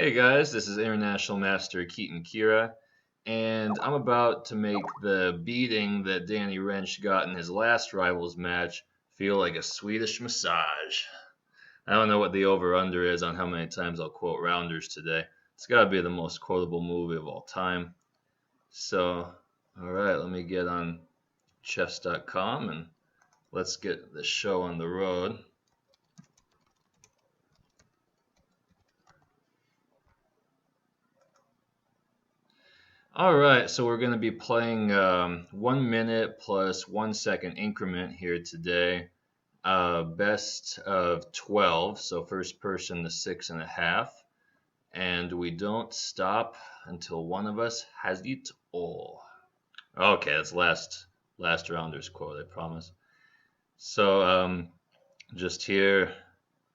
Hey guys, this is International Master Keaton Kiewra, and I'm about to make the beating that Danny Rensch got in his last Rivals match feel like a Swedish massage. I don't know what the over-under is on how many times I'll quote Rounders today. It's got to be the most quotable movie of all time. So, alright, let me get on Chess.com and let's get the show on the road. All right, so we're going to be playing 1 minute plus 1 second increment here today. Best of 12, so first person to 6.5. And we don't stop until one of us has it all. Okay, that's last rounder's quote, I promise. So just here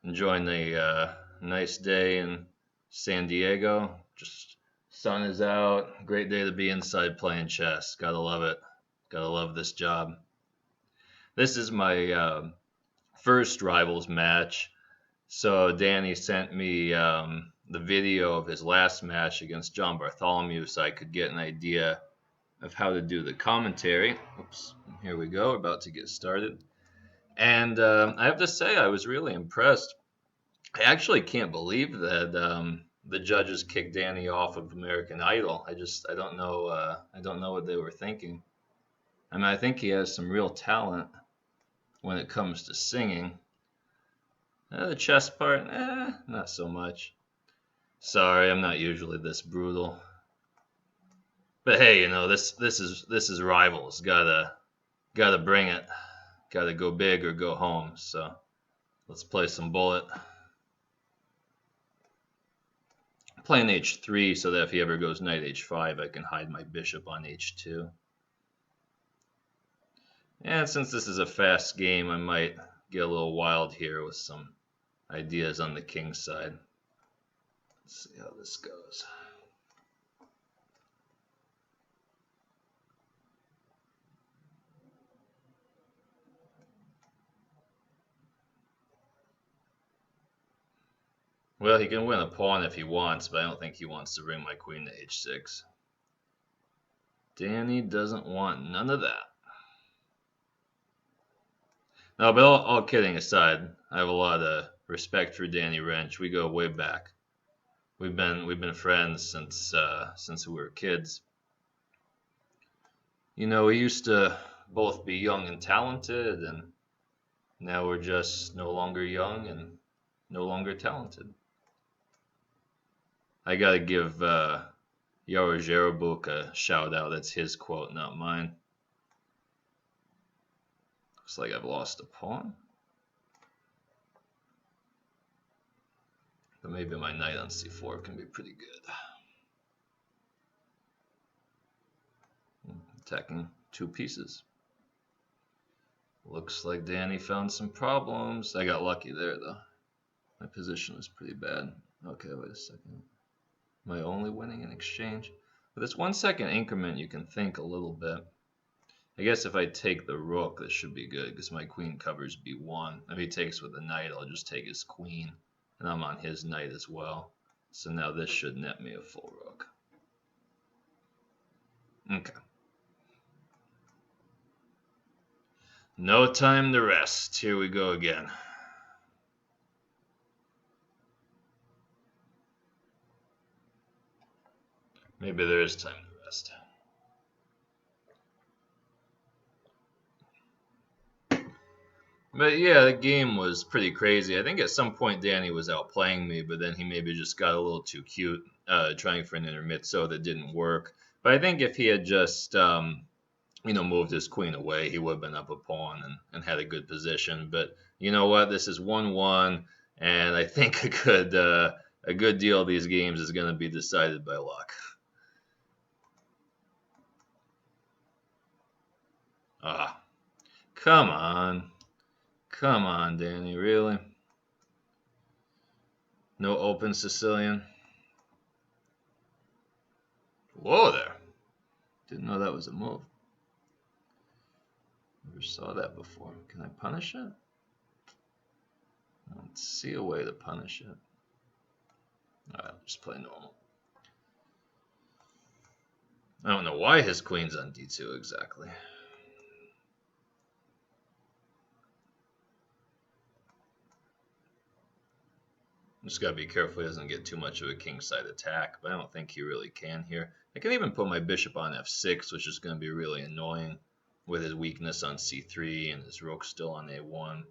enjoying the nice day in San Diego. Just sun is out. Great day to be inside playing chess. Gotta love it. Gotta love this job. This is my first Rivals match. So Danny sent me the video of his last match against John Bartholomew so I could get an idea of how to do the commentary. Oops, here we go. We're about to get started. And I have to say, I was really impressed. I actually can't believe that the judges kicked Danny off of American Idol. I don't know what they were thinking. I mean, I think he has some real talent when it comes to singing. The chess part, not so much. Sorry, I'm not usually this brutal. But hey, this is Rivals. Gotta bring it. Gotta go big or go home. So let's play some bullet. Playing h3 so that if he ever goes knight h5, I can hide my bishop on h2. And since this is a fast game, I might get a little wild here with some ideas on the king side. Let's see how this goes. Well, he can win a pawn if he wants, but I don't think he wants to bring my queen to h6. Danny doesn't want none of that. No, but all kidding aside, I have a lot of respect for Danny Rensch. We go way back. We've been friends since we were kids. We used to both be young and talented, and now we're just no longer young and no longer talented. I gotta give Yaro Jerobuk a shout out. That's his quote, not mine. Looks like I've lost a pawn. But maybe my knight on c4 can be pretty good. Attacking two pieces. Looks like Danny found some problems. I got lucky there, though. My position was pretty bad. Okay, wait a second. Am I only winning in exchange? With this 1 second increment, you can think a little bit. I guess if I take the rook, this should be good, because my queen covers b1. If he takes with the knight, I'll just take his queen, and I'm on his knight as well. So now this should net me a full rook. Okay. No time to rest. Here we go again. Maybe there is time to rest. But yeah, the game was pretty crazy. I think at some point Danny was outplaying me, but then he maybe just got a little too cute trying for an intermezzo that didn't work. But I think if he had just moved his queen away, he would have been up a pawn and had a good position. But you know what? This is 1-1, and I think a good deal of these games is going to be decided by luck. Come on. Come on, Danny, really? No open Sicilian? Whoa there. Didn't know that was a move. Never saw that before. Can I punish it? I don't see a way to punish it. Alright, just play normal. I don't know why his queen's on d2 exactly. Just gotta be careful he doesn't get too much of a kingside attack, but I don't think he really can here. I can even put my bishop on f6, which is going to be really annoying with his weakness on c3 and his rook still on a1.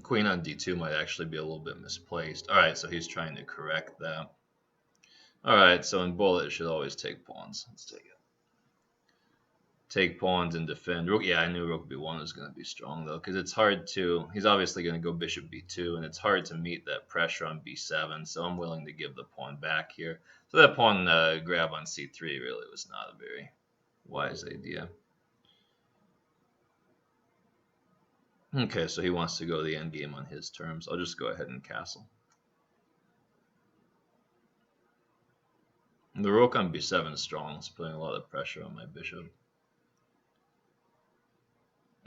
Queen on d2 might actually be a little bit misplaced. Alright, so he's trying to correct that. Alright, so in bullet it should always take pawns. Let's take it. Take pawns and defend. Rook, yeah, I knew rook b1 was going to be strong though, because it's hard to. He's obviously going to go bishop b2, and it's hard to meet that pressure on b7. So I'm willing to give the pawn back here. So that pawn grab on c3 really was not a very wise idea. Okay, so he wants to go the endgame on his terms. I'll just go ahead and castle. And the rook on b7 is strong. It's putting a lot of pressure on my bishop.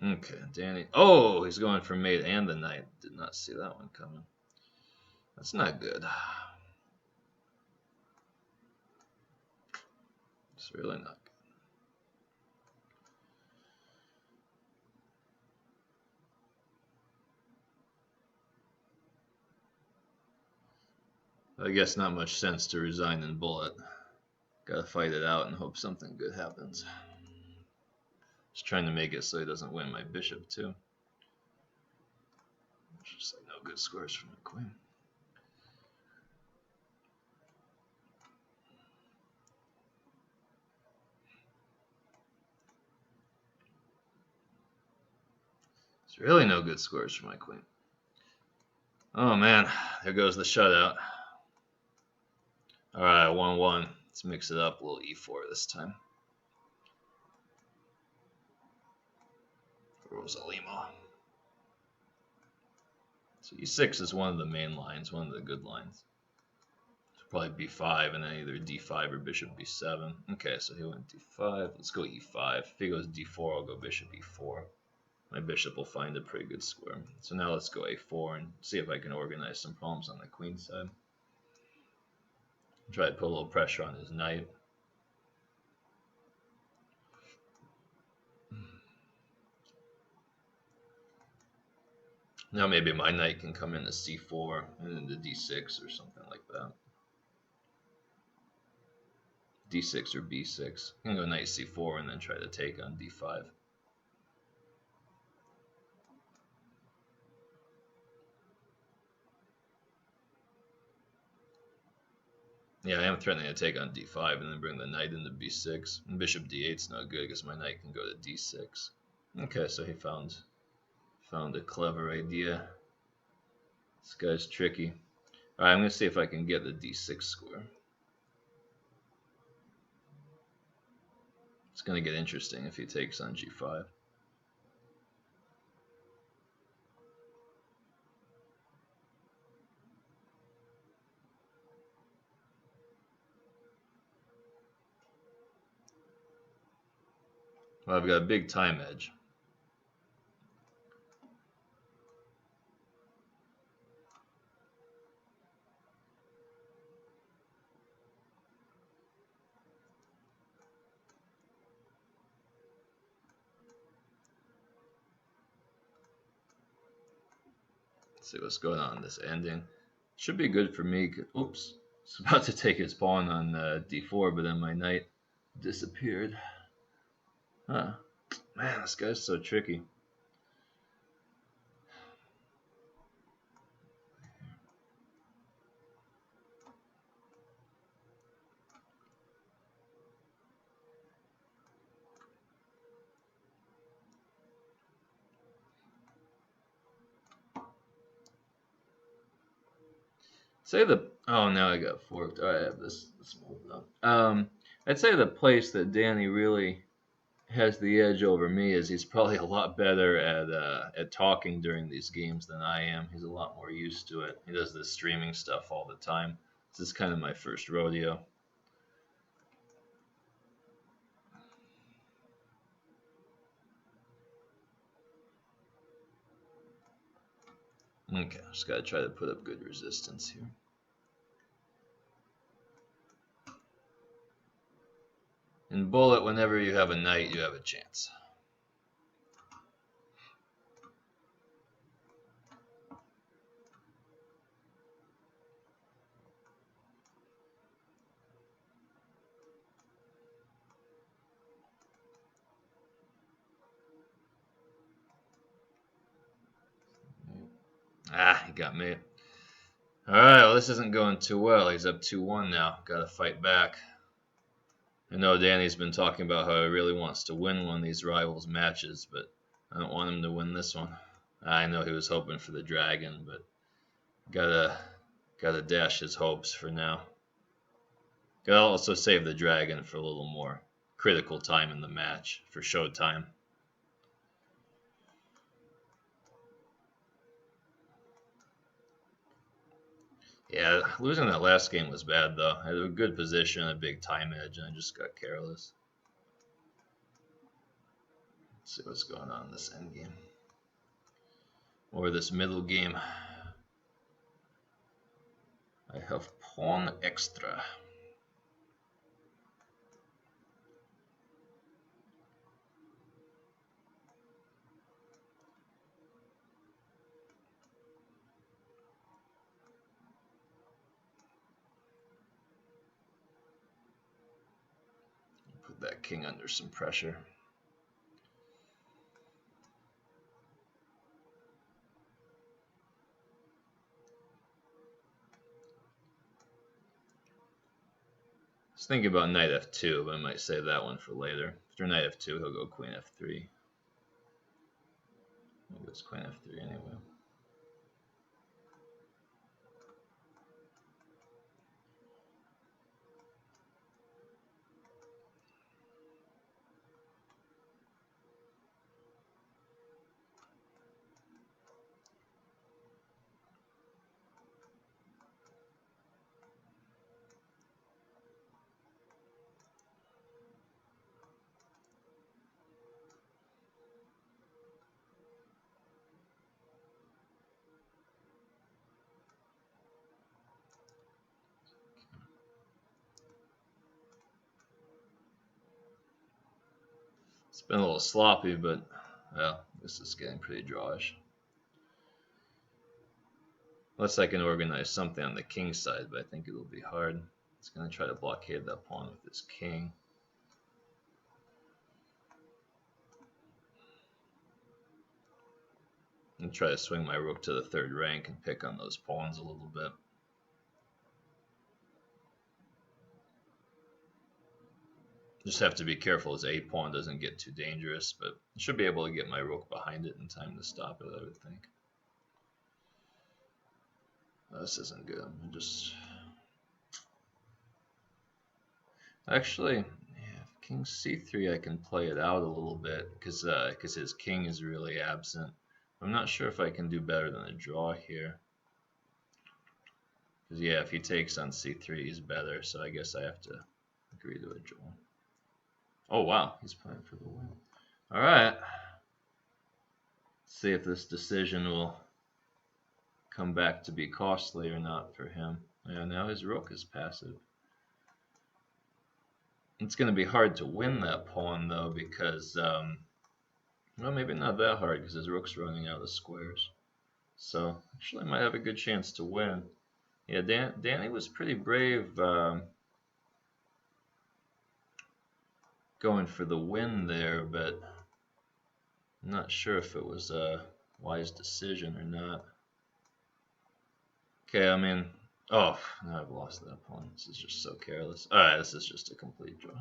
Okay, Danny. Oh, he's going for mate and the knight. Did not see that one coming. That's not good. It's really not good. I guess not much sense to resign in bullet. Gotta fight it out and hope something good happens. Just trying to make it so he doesn't win my bishop too. Just like no good scores for my queen. It's really no good scores for my queen. Oh man, there goes the shutout. Alright, 1-1. Let's mix it up. A little e4 this time. Rosalima. So e6 is one of the main lines, one of the good lines. So probably b5 and then either d5 or bishop b7. Okay, so he went d5. Let's go e5. If he goes d4, I'll go bishop e4. My bishop will find a pretty good square. So now let's go a4 and see if I can organize some problems on the queen side. Try to put a little pressure on his knight. Now maybe my knight can come into c4 and into d6 or something like that. d6 or b6. I can go knight c4 and then try to take on d5. Yeah, I am threatening to take on d5 and then bring the knight into b6. And bishop d8 is not good because my knight can go to d6. Okay, so he found a clever idea. This guy's tricky. Alright, I'm going to see if I can get the d6 square. It's going to get interesting if he takes on g5. Well, I've got a big time edge. Let's see what's going on in this ending. Should be good for me. Oops. It's about to take his pawn on d4, but then my knight disappeared. Huh. Man, this guy's so tricky. Say the now I got forked. All right, I have this moved up. I'd say the place that Danny really has the edge over me is he's probably a lot better at talking during these games than I am. He's a lot more used to it. He does this streaming stuff all the time. This is kind of my first rodeo. Okay, just gotta try to put up good resistance here. In bullet, whenever you have a knight, you have a chance. Ah, he got me. Alright, well, this isn't going too well. He's up 2-1 now. Gotta fight back. I know Danny's been talking about how he really wants to win one of these rivals matches, but I don't want him to win this one. I know he was hoping for the dragon, but gotta dash his hopes for now. Gotta also save the dragon for a little more critical time in the match, for showtime. Yeah, losing that last game was bad though. I had a good position, a big time edge, and I just got careless. Let's see what's going on in this end game. Or this middle game. I have pawn extra. Put that king under some pressure. I was thinking about knight f2, but I might save that one for later. After knight f2, he'll go queen f3. Maybe it's queen f3 anyway. It's been a little sloppy, but well, this is getting pretty drawish. Unless I can organize something on the king side, but I think it'll be hard. It's going to try to blockade that pawn with this king. And try to swing my rook to the third rank and pick on those pawns a little bit. Just have to be careful his a pawn doesn't get too dangerous, but I should be able to get my rook behind it in time to stop it, I would think. This isn't good. Actually, yeah, if king c3, I can play it out a little bit because his king is really absent. I'm not sure if I can do better than a draw here. Because yeah, if he takes on c3, he's better. So I guess I have to agree to a draw. Oh wow, he's playing for the win. All right. Let's see if this decision will come back to be costly or not for him. Yeah, now his rook is passive. It's going to be hard to win that pawn though because, well, maybe not that hard because his rook's running out of squares. So actually, I might have a good chance to win. Yeah, Danny was pretty brave going for the win there, but I'm not sure if it was a wise decision or not. Okay, I mean, oh, now I've lost that pawn. This is just so careless. Alright, this is just a complete draw.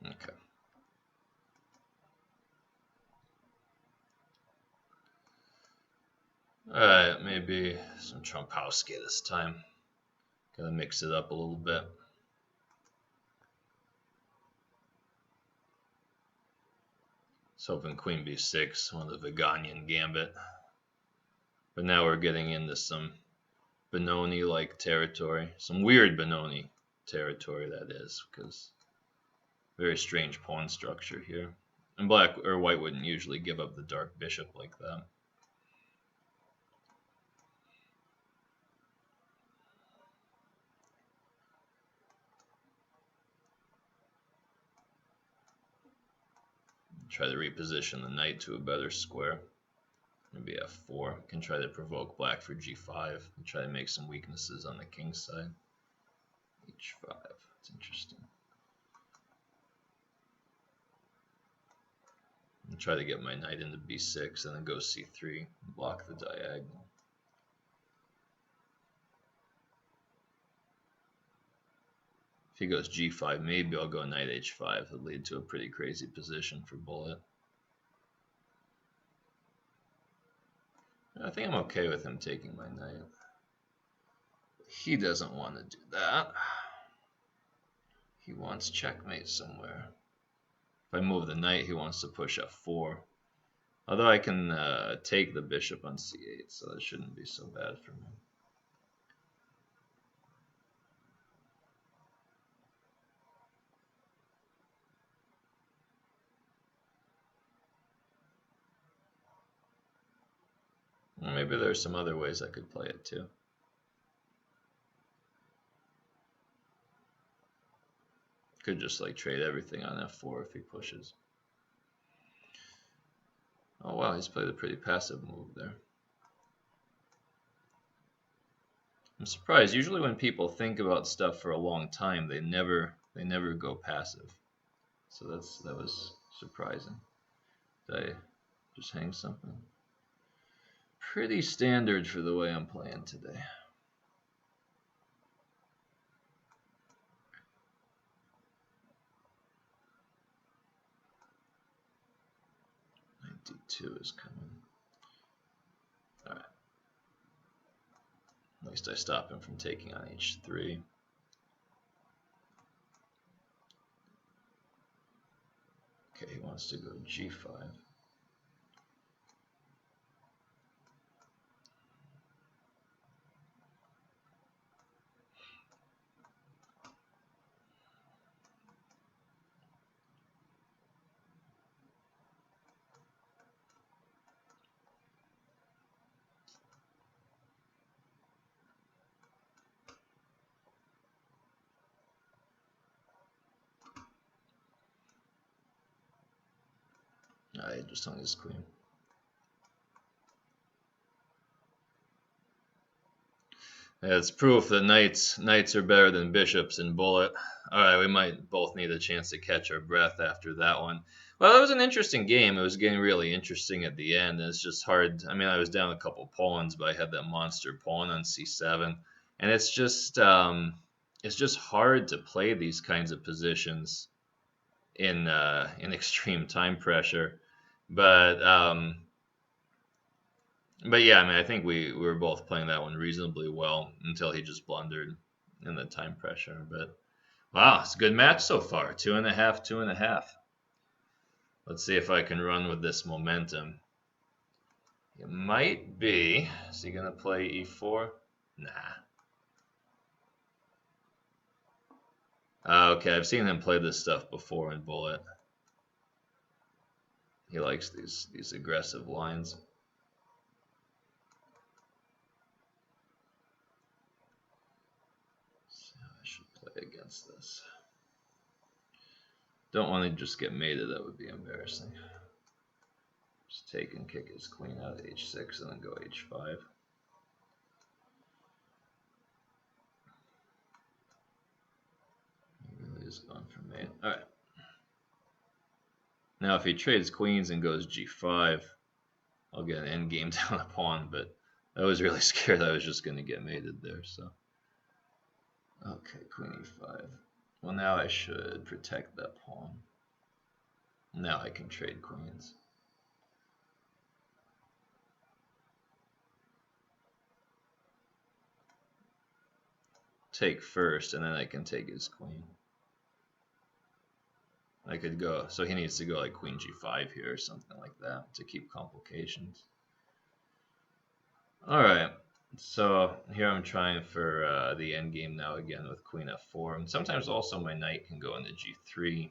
Okay. Alright, maybe some Trumpowski this time. Gotta mix it up a little bit. was hoping queen b6, one of the Vaganian gambit. But now we're getting into some Benoni-like territory. Some weird Benoni territory, that is, because very strange pawn structure here. And black or white wouldn't usually give up the dark bishop like that. Try to reposition the knight to a better square. Maybe f4. Can try to provoke black for g5 and try to make some weaknesses on the king side. h5. It's interesting. And try to get my knight into b6 and then go c3 and block the diagonal. If he goes g5, maybe I'll go knight h5. It'll lead to a pretty crazy position for bullet. I think I'm okay with him taking my knight. He doesn't want to do that. He wants checkmate somewhere. If I move the knight, he wants to push f4. Although I can take the bishop on c8, so that shouldn't be so bad for me. Or maybe there's some other ways I could play it too. Could just like trade everything on f4 if he pushes. Oh wow, he's played a pretty passive move there. I'm surprised. Usually when people think about stuff for a long time, they never go passive. So that was surprising. Did I just hang something? Pretty standard for the way I'm playing today. D2 is coming. Alright. At least I stop him from taking on h3. Okay, he wants to go g5. I just hung his queen. Yeah, it's proof that knights are better than bishops in bullet. Alright, we might both need a chance to catch our breath after that one. Well, it was an interesting game. It was getting really interesting at the end. It's just hard. I mean, I was down a couple pawns, but I had that monster pawn on c7. And it's just hard to play these kinds of positions in extreme time pressure. But yeah, I mean, I think we were both playing that one reasonably well until he just blundered in the time pressure. But wow, it's a good match so far. 2.5, 2.5. Let's see if I can run with this momentum. It might be. Is he gonna play e4? Nah. Okay, I've seen him play this stuff before in bullet. He likes these aggressive lines. So I should play against this. Don't want to just get mated, that would be embarrassing. Just take and kick his queen out of h6 and then go h5. He really is going for mate. Alright. Now if he trades queens and goes g5, I'll get an endgame down a pawn, but I was really scared I was just going to get mated there. So, okay, queen e5. Well, now I should protect that pawn. Now I can trade queens. Take first, and then I can take his queen. I could go, so he needs to go like queen g5 here or something like that to keep complications. Alright, so here I'm trying for the endgame now again with queen f4. And sometimes also my knight can go into g3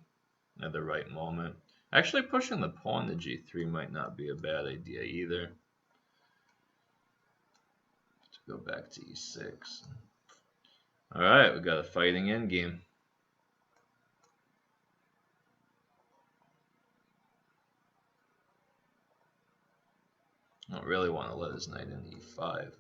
at the right moment. Actually, pushing the pawn to g3 might not be a bad idea either. To go back to e6. Alright, we got a fighting endgame. I don't really want to let his knight into e5.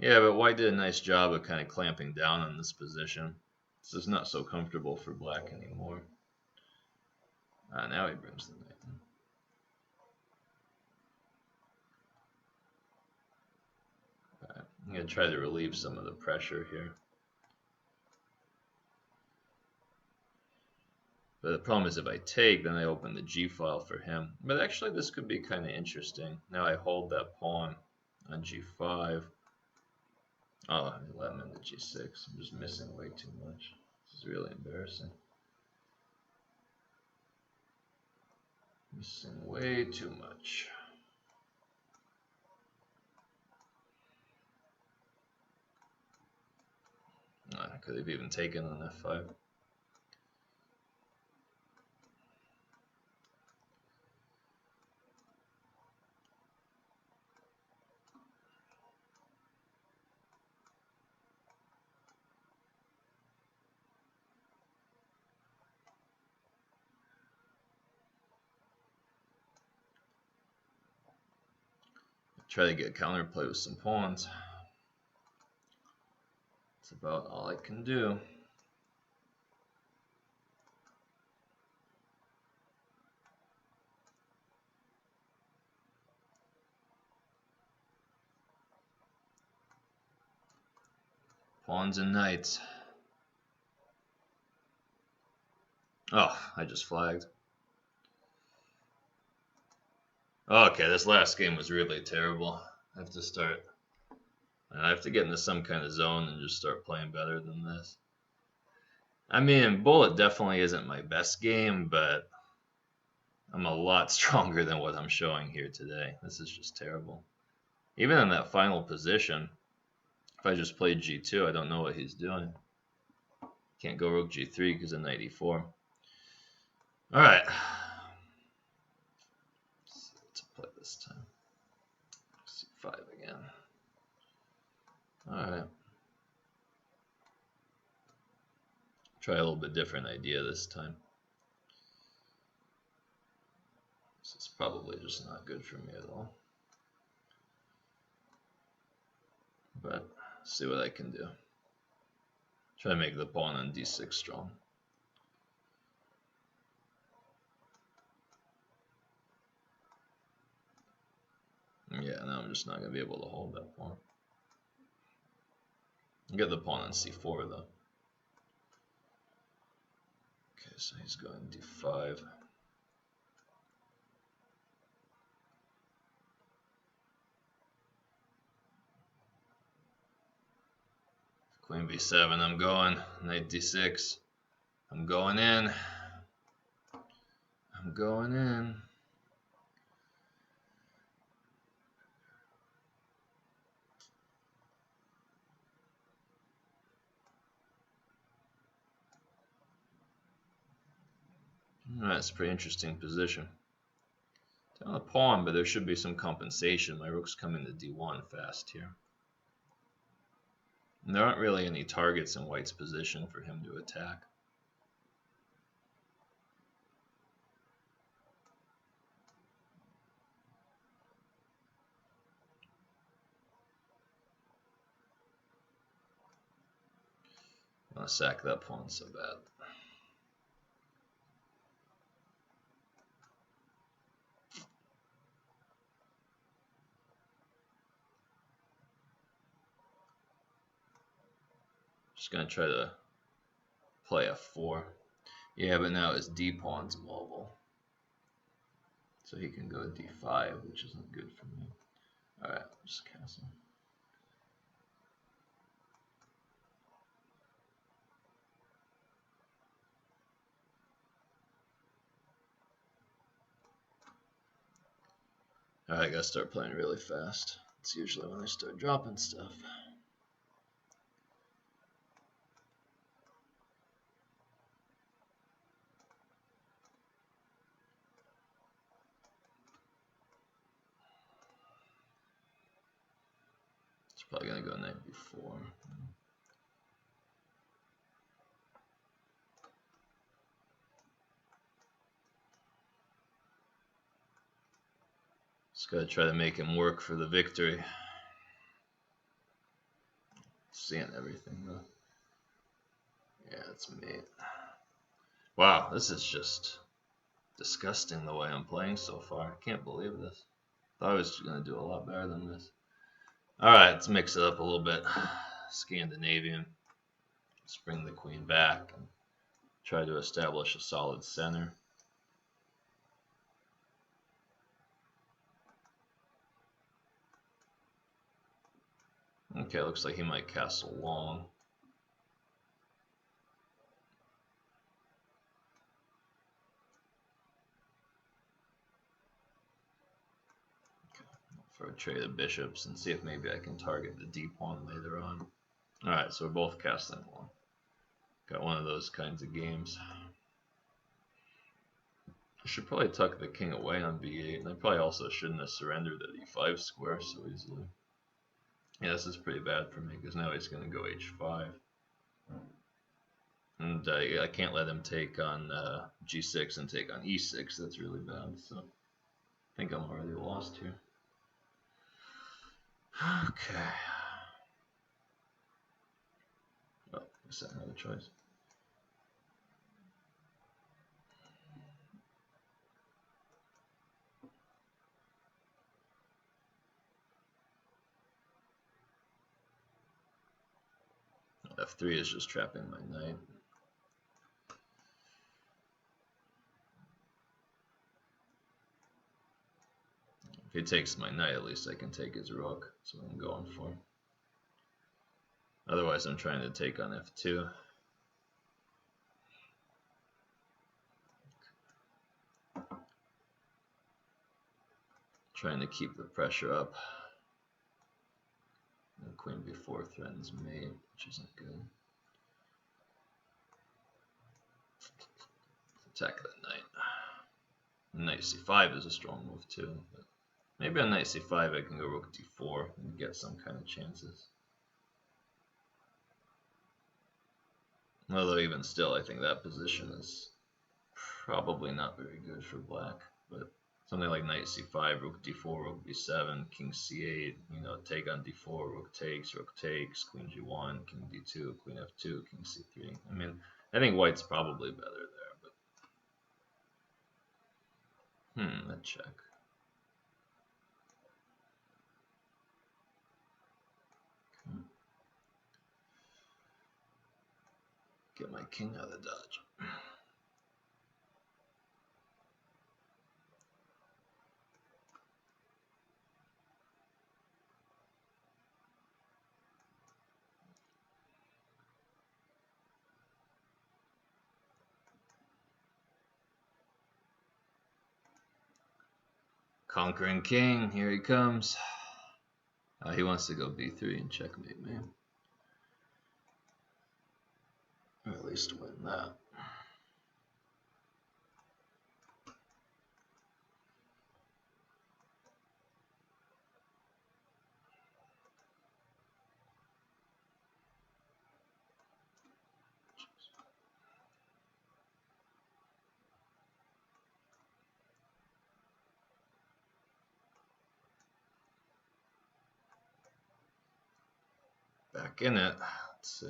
Yeah, but white did a nice job of kind of clamping down on this position. This is not so comfortable for black anymore. Now he brings the knight in. Right, I'm going to try to relieve some of the pressure here. But the problem is if I take, then I open the g file for him. But actually this could be kind of interesting. Now I hold that pawn on g5. Oh, I let him into g6. I'm just missing way too much. This is really embarrassing. Missing way too much. I could have even taken on f5. Try to get counterplay with some pawns. That's about all I can do. Pawns and knights. Oh, I just flagged. Okay, this last game was really terrible. I have to start. I have to get into some kind of zone and just start playing better than this. I mean, Bullet definitely isn't my best game, but I'm a lot stronger than what I'm showing here today. This is just terrible. Even in that final position, if I just played g2, I don't know what he's doing. Can't go rook g3 because of knight e4. All right. Let's see what to play this time. c5 again. All right. Try a little bit different idea this time. This is probably just not good for me at all. But see what I can do. Try to make the pawn on d6 strong. Yeah, now I'm just not going to be able to hold that pawn. Get the pawn on c4 though. Okay, so he's going d5. Queen b7, I'm going. Knight d6. I'm going in. I'm going in. That's a pretty interesting position. Down a pawn, but there should be some compensation. My rook's coming to d1 fast here. And there aren't really any targets in white's position for him to attack. I want to sack that pawn so bad. Just going to try to play f4. Yeah, but now his D pawn's mobile. So he can go D5, which isn't good for me. Alright, just castle. Alright, I gotta start playing really fast. It's usually when I start dropping stuff. It's probably gonna go knight b4. Just gotta try to make him work for the victory. Seeing everything though. Yeah, it's mate. Wow, this is just disgusting the way I'm playing so far. I can't believe this. Thought I was gonna do a lot better than this. Alright, let's mix it up a little bit. Scandinavian. Let's bring the queen back and try to establish a solid center. Okay, looks like he might castle long. For a trade of bishops and see if maybe I can target the d pawn later on. Alright, so we're both castling long. Got one of those kinds of games. I should probably tuck the king away on b8, and I probably also shouldn't have surrendered the e5 square so easily. Yeah, this is pretty bad for me because now he's going to go h5. And I can't let him take on g6 and take on e6. That's really bad. So I think I'm already lost here. Okay. Oh, is that another choice? F3 is just trapping my knight. If he takes my knight, at least I can take his rook. That's what I'm going for. Otherwise, I'm trying to take on F2. Trying to keep the pressure up. And queen b4 threatens mate, which isn't good. Attack that knight. Knight c5 is a strong move too. But maybe on knight c5 I can go rook d4 and get some kind of chances. Although even still, I think that position is probably not very good for black. But something like knight c5, rook d4, rook b7, king c8, you know, take on d4, rook takes, queen g1, king d2, queen f2, king c3. I mean, I think white's probably better there, but let's check. Okay. Get my king out of the dodge. Conquering king, here he comes. He wants to go b3 and checkmate me. Or at least win that. Back in it. Let's see.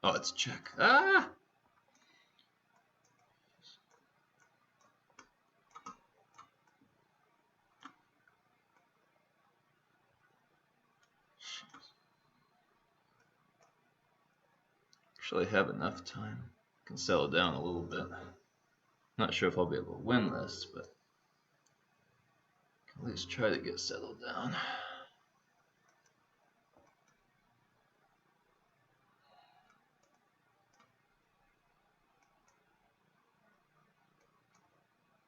Oh, it's check. Ah! Actually have enough time. Can settle down a little bit. Not sure if I'll be able to win this, but at least try to get settled down.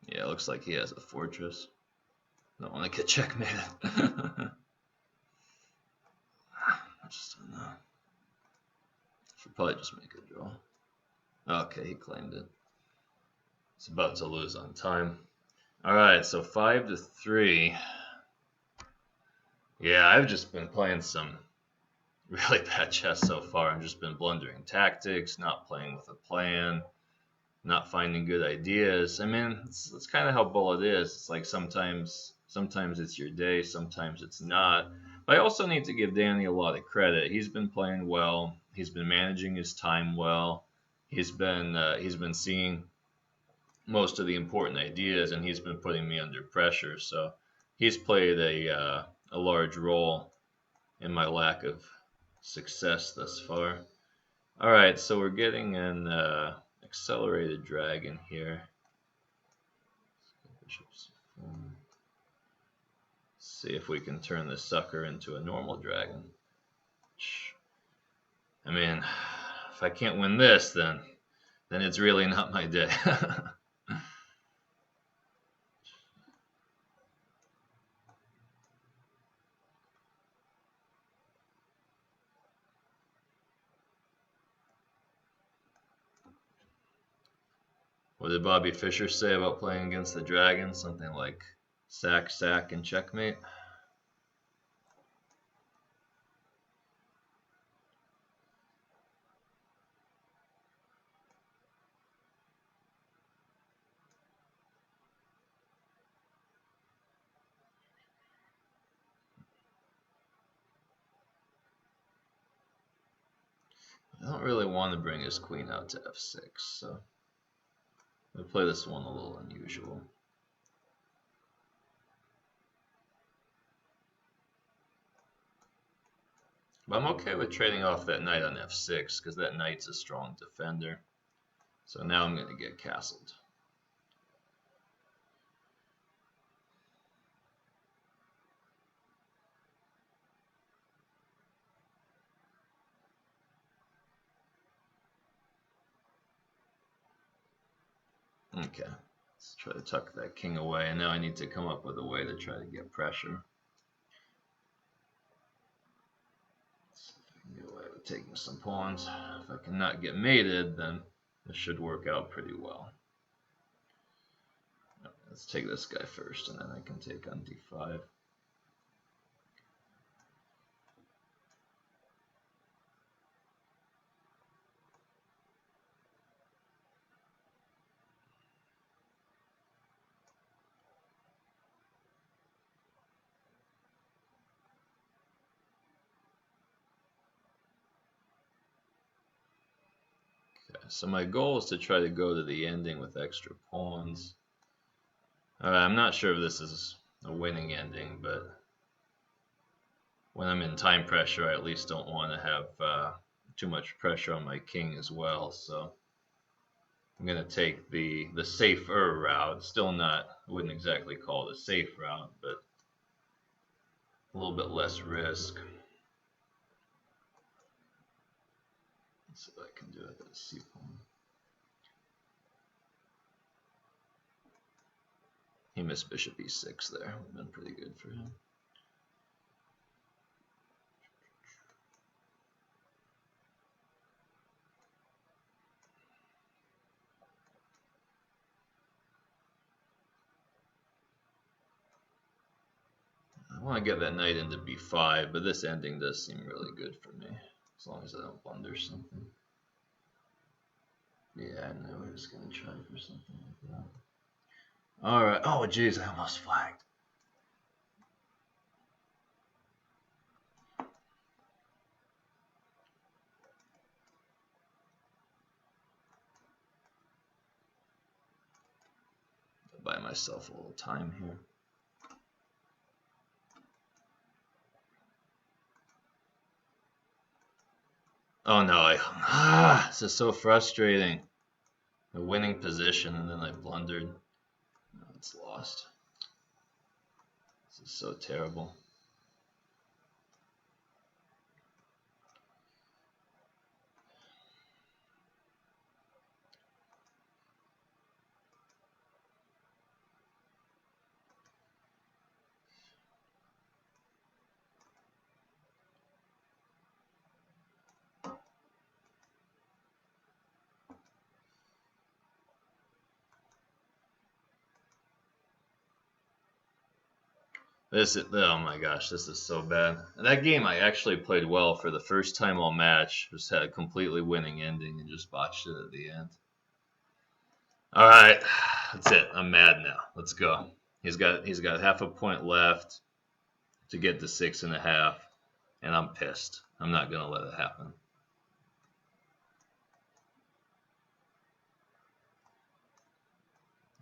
Yeah, it looks like he has a fortress. Don't want to get checkmated. Just don't know. Should probably just make a draw. Okay, he claimed it. He's about to lose on time. Alright, so 5-3. Yeah, I've just been playing some really bad chess so far. I've just been blundering tactics, not playing with a plan, not finding good ideas. I mean, it's kind of how bullet is. It's like sometimes it's your day, sometimes it's not. But I also need to give Danny a lot of credit. He's been playing well. He's been managing his time well. He's been seeing most of the important ideas, and he's been putting me under pressure. So he's played a large role in my lack of success thus far. All right, so we're getting an accelerated dragon here. See if we can turn this sucker into a normal dragon. I mean, if I can't win this, then it's really not my day. What did Bobby Fischer say about playing against the dragon? Something like sack, sack, and checkmate. I don't really want to bring his queen out to f6, so I'll play this one a little unusual. But I'm okay with trading off that knight on f6 because that knight's a strong defender. So now I'm going to get castled. Okay, let's try to tuck that king away, and now I need to come up with a way to try to get pressure. Let's see if I can get away with taking some pawns. If I cannot get mated, then this should work out pretty well. Let's take this guy first, and then I can take on d5. So my goal is to try to go to the ending with extra pawns. I'm not sure if this is a winning ending, but when I'm in time pressure, I at least don't want to have too much pressure on my king as well. So I'm going to take the safer route. Still not, I wouldn't exactly call it a safe route, but a little bit less risk. Let's see what I can do with that c pawn. He missed bishop e6 there. Would have been pretty good for him. I want to get that knight into b5, but this ending does seem really good for me, as long as I don't blunder something. Yeah, I knew I was going to try for something like that. Alright, oh jeez, I almost flagged. I'll buy myself a little time here. Oh no, this is so frustrating. A winning position and then I blundered. Oh, it's lost. This is so terrible. Oh my gosh, this is so bad. That game I actually played well for the first time all match. Just had a completely winning ending and just botched it at the end. All right, that's it. I'm mad now. Let's go. He's got half a point left to get to 6.5, and I'm pissed. I'm not gonna let it happen.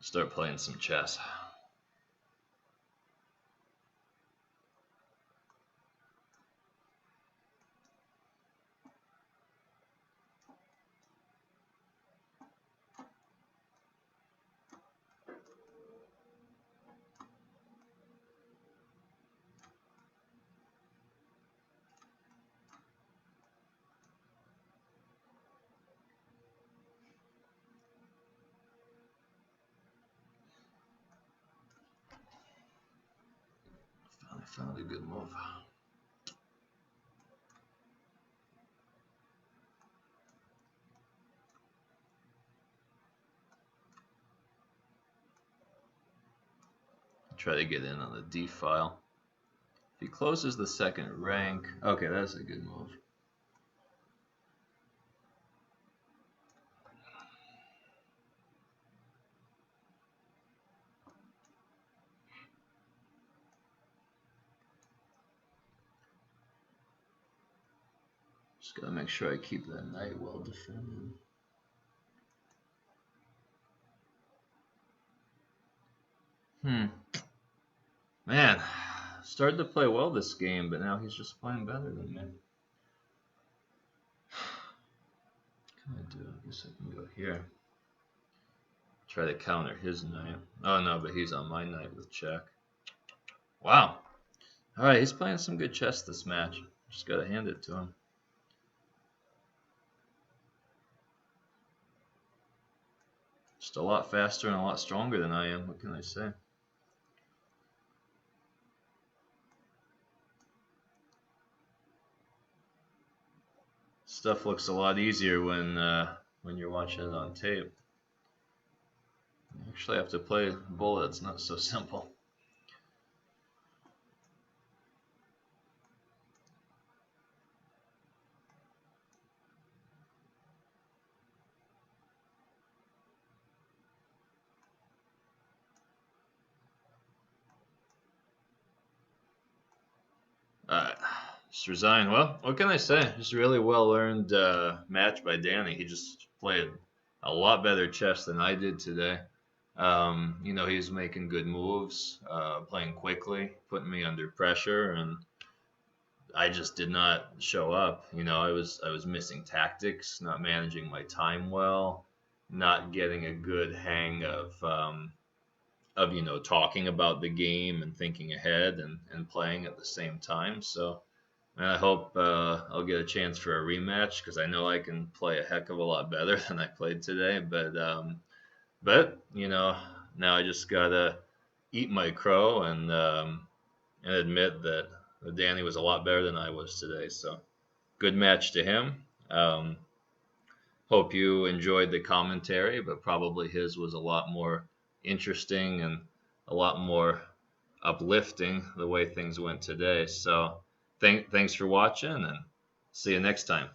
Start playing some chess. Finally found a good move. Try to get in on the D file. If he closes the second rank, okay, that's a good move. Just gotta make sure I keep that knight well defended. Man, started to play well this game, but now he's just playing better than me. What can I do? I guess I can go here. Try to counter his knight. Oh no, but he's on my knight with check. Wow. Alright, he's playing some good chess this match. Just gotta hand it to him. Just a lot faster and a lot stronger than I am. What can I say? Stuff looks a lot easier when you're watching it on tape. You actually have to play bullet. It's not so simple. Alright, just resign. Well, what can I say? Just a really well earned match by Danny. He just played a lot better chess than I did today. He was making good moves, playing quickly, putting me under pressure, and I just did not show up. I was missing tactics, not managing my time well, not getting a good hang of talking about the game and thinking ahead and playing at the same time. So and I hope I'll get a chance for a rematch because I know I can play a heck of a lot better than I played today. But now I just gotta eat my crow and admit that Danny was a lot better than I was today. So good match to him. Hope you enjoyed the commentary, but probably his was a lot more interesting and a lot more uplifting the way things went today. So thanks for watching and see you next time.